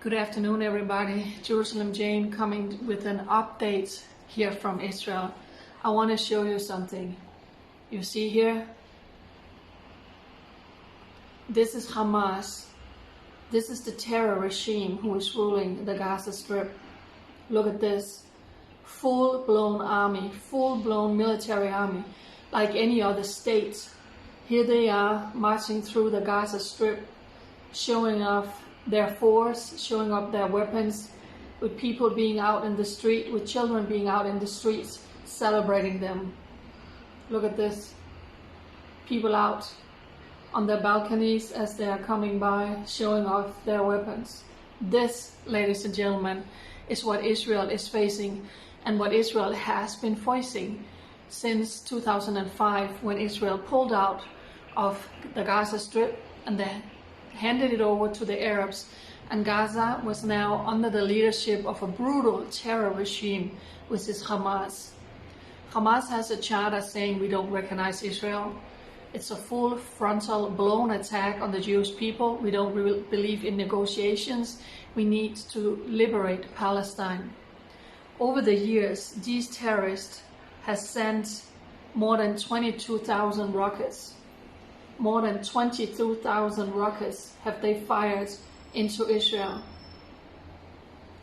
Good afternoon, everybody. Jerusalem Jane coming with an update here from Israel. I want to show you something. You see here? This is Hamas. This is the terror regime who is ruling the Gaza Strip. Look at this. Full-blown army, full-blown military army, like any other state. Here they are marching through the Gaza Strip, showing off their force, showing up their weapons, with people being out in the street, with children being out in the streets, celebrating them. Look at this. People out on their balconies as they are coming by, showing off their weapons. This, ladies and gentlemen, is what Israel is facing and what Israel has been voicing since 2005, when Israel pulled out of the Gaza Strip and they handed it over to the Arabs, and Gaza was now under the leadership of a brutal terror regime, which is Hamas. Hamas has a charter saying we don't recognize Israel. It's a full frontal blown attack on the Jewish people. We don't believe in negotiations. We need to liberate Palestine. Over the years, these terrorists have sent more than 22,000 rockets. More than 22,000 rockets have they fired into Israel,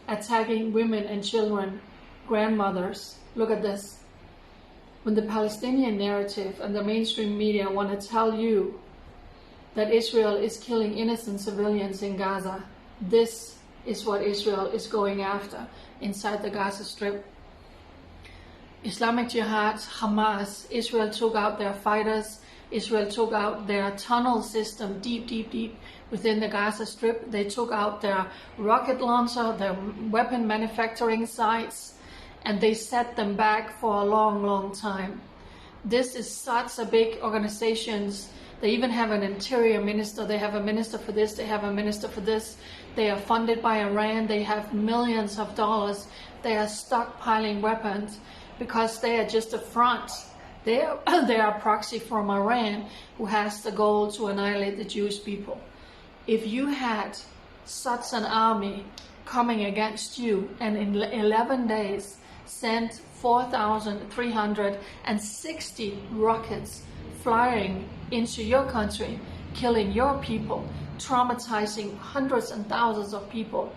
attacking women and children, grandmothers. Look at this. When the Palestinian narrative and the mainstream media want to tell you that Israel is killing innocent civilians in Gaza, this is what Israel is going after inside the Gaza Strip. Islamic Jihad, Hamas, Israel took out their fighters. Israel took out their tunnel system deep within the Gaza Strip. They took out their rocket launcher, their weapon manufacturing sites, and they set them back for a long time. This is such a big organization. They even have an interior minister. They have a minister for this. They have a minister for this. They are funded by Iran. They have millions of dollars. They are stockpiling weapons because they are just a front. They are a proxy from Iran, who has the goal to annihilate the Jewish people. If you had such an army coming against you and in 11 days sent 4,360 rockets flying into your country, killing your people, traumatizing hundreds and thousands of people,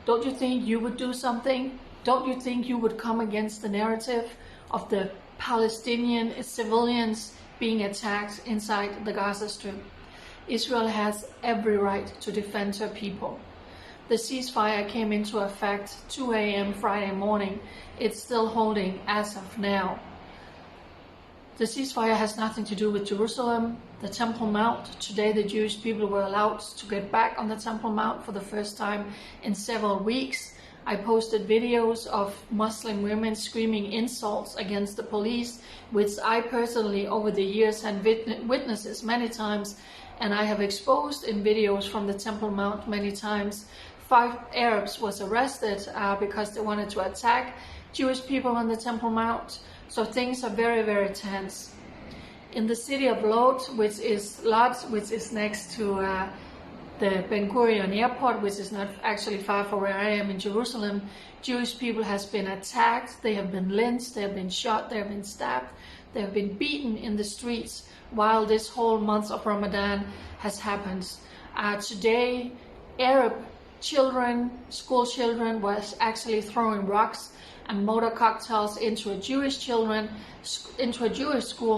don't you think you would do something? Don't you think you would come against the narrative of the Palestinian civilians being attacked inside the Gaza Strip? Israel has every right to defend her people. The ceasefire came into effect 2 a.m. Friday morning. It's still holding as of now. The ceasefire has nothing to do with Jerusalem, the Temple Mount. Today the Jewish people were allowed to get back on the Temple Mount for the first time in several weeks. I posted videos of Muslim women screaming insults against the police, which I personally over the years had witnesses many times, and I have exposed in videos from the Temple Mount many times. 5 Arabs was arrested because they wanted to attack Jewish people on the Temple Mount. So things are very tense. In the city of Lod, which is next to the Ben Gurion airport, which is not actually far from where I am in Jerusalem, Jewish people has been attacked, they have been lynched, they have been shot, they have been stabbed, they have been beaten in the streets while this whole month of Ramadan has happened. Today, Arab children, school children, was actually throwing rocks and mortar cocktails into a Jewish school,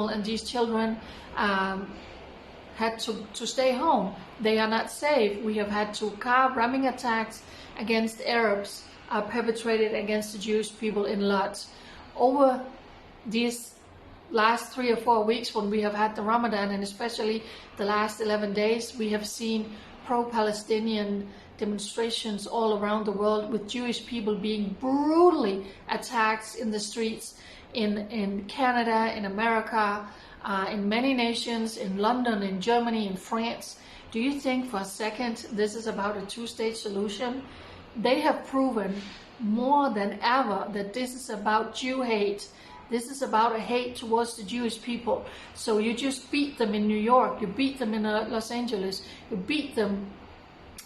and these children had to stay home. They are not safe. We have had 2 car ramming attacks against Arabs perpetrated against the Jewish people in Lod. Over these last 3 or 4 weeks, when we have had the Ramadan, and especially the last 11 days, we have seen pro-Palestinian demonstrations all around the world, with Jewish people being brutally attacked in the streets in Canada, in America, in many nations, in London, in Germany, in France. Do you think for a second this is about a 2-state solution? They have proven more than ever that this is about Jew hate. This is about a hate towards the Jewish people. So you just beat them in New York, you beat them in Los Angeles, you beat them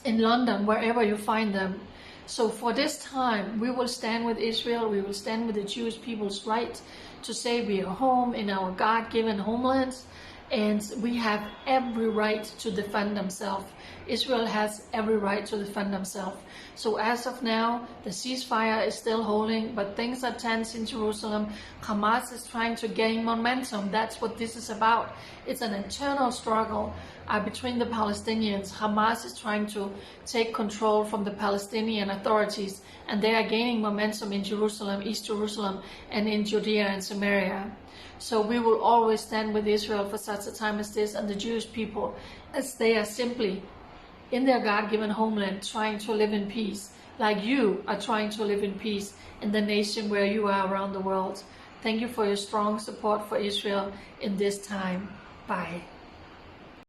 in London, wherever you find them. So for this time, we will stand with Israel, we will stand with the Jewish people's right to say we are home in our God-given homelands, and we have every right to defend themselves. Israel has every right to defend themselves. So as of now, the ceasefire is still holding, but things are tense in Jerusalem. Hamas is trying to gain momentum. That's what this is about. It's an internal struggle between the Palestinians. Hamas is trying to take control from the Palestinian authorities, and they are gaining momentum in Jerusalem, East Jerusalem, and in Judea and Samaria. So we will always stand with Israel for such a time as this, and the Jewish people, as they are simply in their God-given homeland trying to live in peace, like you are trying to live in peace in the nation where you are around the world. Thank you for your strong support for Israel in this time. Bye.